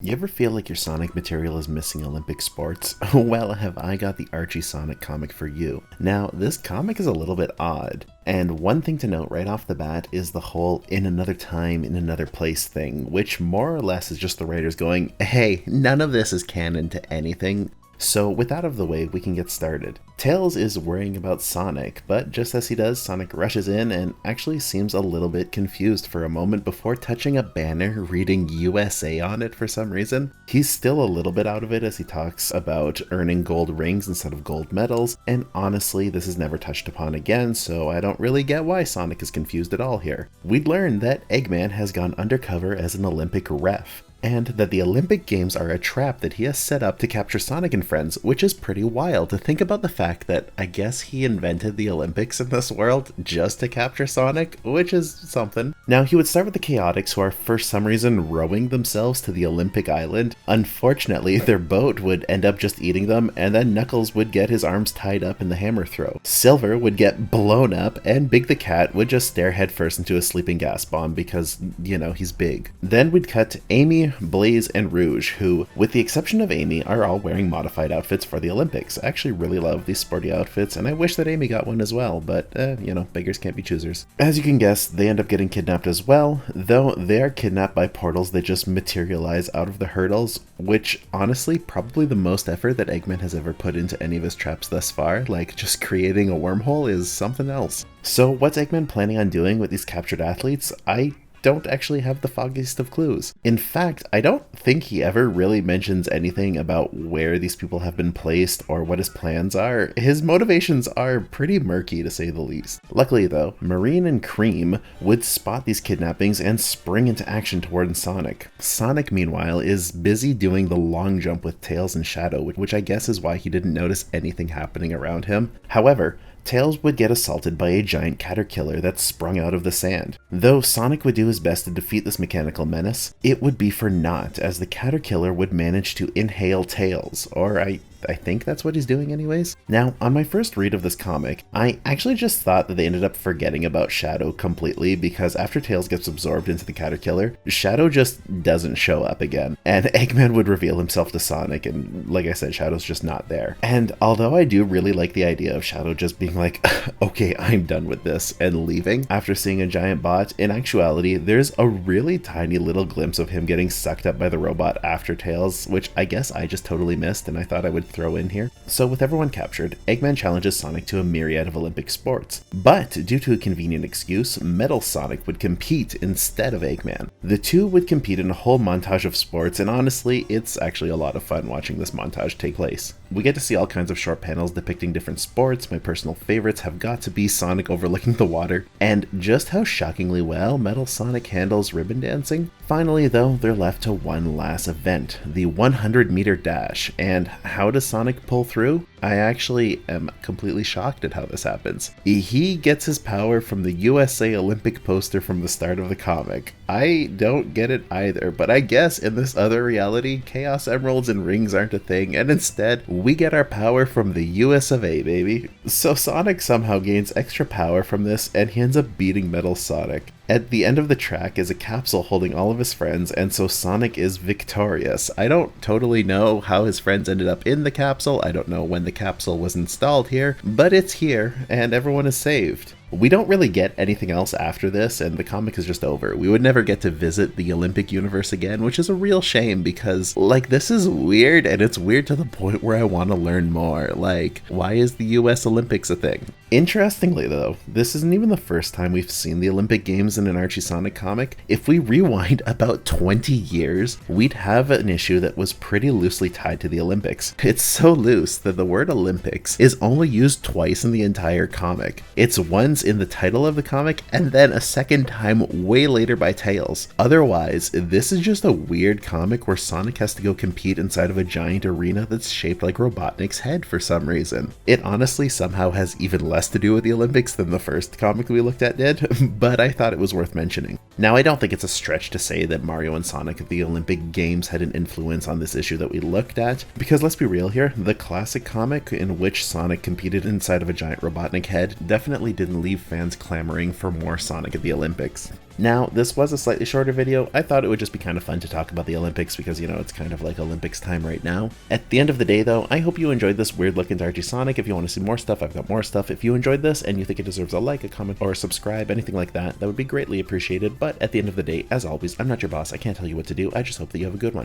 You ever feel like your Sonic material is missing Olympic sports? Well, have I got the Archie Sonic comic for you. Now, this comic is a little bit odd, and one thing to note right off the bat is the whole in another time, in another place thing, which more or less is just the writers going, hey, none of this is canon to anything. So with that out of the way, we can get started. Tails is worrying about Sonic, but just as he does, Sonic rushes in and actually seems a little bit confused for a moment before touching a banner reading USA on it for some reason. He's still a little bit out of it as he talks about earning gold rings instead of gold medals, and honestly, this is never touched upon again, so I don't really get why Sonic is confused at all here. We'd learned that Eggman has gone undercover as an Olympic ref, and that the Olympic Games are a trap that he has set up to capture Sonic and friends, which is pretty wild to think about the fact that I guess he invented the Olympics in this world just to capture Sonic, which is something. Now, he would start with the Chaotix, who are for some reason rowing themselves to the Olympic Island. Unfortunately, their boat would end up just eating them, and then Knuckles would get his arms tied up in the hammer throw. Silver would get blown up, and Big the Cat would just stare headfirst into a sleeping gas bomb because, you know, he's big. Then we'd cut to Amy, Blaze, and Rouge, who, with the exception of Amy, are all wearing modified outfits for the Olympics. I actually really love these sporty outfits, and I wish that Amy got one as well, but, you know, beggars can't be choosers. As you can guess, they end up getting kidnapped as well, though they are kidnapped by portals that just materialize out of the hurdles, which, honestly, probably the most effort that Eggman has ever put into any of his traps thus far. Like, just creating a wormhole is something else. So what's Eggman planning on doing with these captured athletes? I don't actually have the foggiest of clues. In fact, I don't think he ever really mentions anything about where these people have been placed or what his plans are. His motivations are pretty murky, to say the least. Luckily though, Marine and Cream would spot these kidnappings and spring into action toward Sonic. Sonic, meanwhile, is busy doing the long jump with Tails and Shadow, which I guess is why he didn't notice anything happening around him. However, Tails would get assaulted by a giant caterpillar that sprung out of the sand. Though Sonic would do his best to defeat this mechanical menace, it would be for naught, as the caterpillar would manage to inhale Tails, or I think that's what he's doing anyways. Now, on my first read of this comic, I actually just thought that they ended up forgetting about Shadow completely, because after Tails gets absorbed into the caterpillar, Shadow just doesn't show up again, and Eggman would reveal himself to Sonic, and like I said, Shadow's just not there. And although I do really like the idea of Shadow just being like, okay, I'm done with this, and leaving after seeing a giant bot, in actuality, there's a really tiny little glimpse of him getting sucked up by the robot after Tails, which I guess I just totally missed, and I thought I would throw in here. So with everyone captured, Eggman challenges Sonic to a myriad of Olympic sports. But due to a convenient excuse, Metal Sonic would compete instead of Eggman. The two would compete in a whole montage of sports, and honestly, it's actually a lot of fun watching this montage take place. We get to see all kinds of short panels depicting different sports. My personal favorites have got to be Sonic overlooking the water, and just how shockingly well Metal Sonic handles ribbon dancing. Finally though, they're left to one last event, the 100-meter dash, and how does Sonic pull through? I actually am completely shocked at how this happens. He gets his power from the USA Olympic poster from the start of the comic. I don't get it either, but I guess in this other reality, Chaos Emeralds and rings aren't a thing, and instead, we get our power from the US of A, baby. So Sonic somehow gains extra power from this, and he ends up beating Metal Sonic. At the end of the track is a capsule holding all of his friends, and so Sonic is victorious. I don't totally know how his friends ended up in the capsule, I don't know when the capsule was installed here, but it's here, and everyone is saved. We don't really get anything else after this, and the comic is just over. We would never get to visit the Olympic universe again, which is a real shame because, like, this is weird, and it's weird to the point where I want to learn more. Like, why is the US Olympics a thing? Interestingly though, this isn't even the first time we've seen the Olympic Games in an Archie Sonic comic. If we rewind about 20 years, we'd have an issue that was pretty loosely tied to the Olympics. It's so loose that the word Olympics is only used twice in the entire comic. It's once in the title of the comic, and then a second time way later by Tails. Otherwise, this is just a weird comic where Sonic has to go compete inside of a giant arena that's shaped like Robotnik's head for some reason. It honestly somehow has even less to do with the Olympics than the first comic we looked at did, but I thought it was worth mentioning. Now, I don't think it's a stretch to say that Mario and Sonic at the Olympic Games had an influence on this issue that we looked at, because let's be real here, the classic comic in which Sonic competed inside of a giant Robotnik head definitely didn't leave leave fans clamoring for more Sonic at the Olympics. Now, this was a slightly shorter video. I thought it would just be kind of fun to talk about the Olympics because, it's kind of like Olympics time right now. At the end of the day, though, I hope you enjoyed this weird look into Archie Sonic. If you want to see more stuff, I've got more stuff. If you enjoyed this and you think it deserves a like, a comment, or a subscribe, anything like that, that would be greatly appreciated. But at the end of the day, as always, I'm not your boss. I can't tell you what to do. I just hope that you have a good one.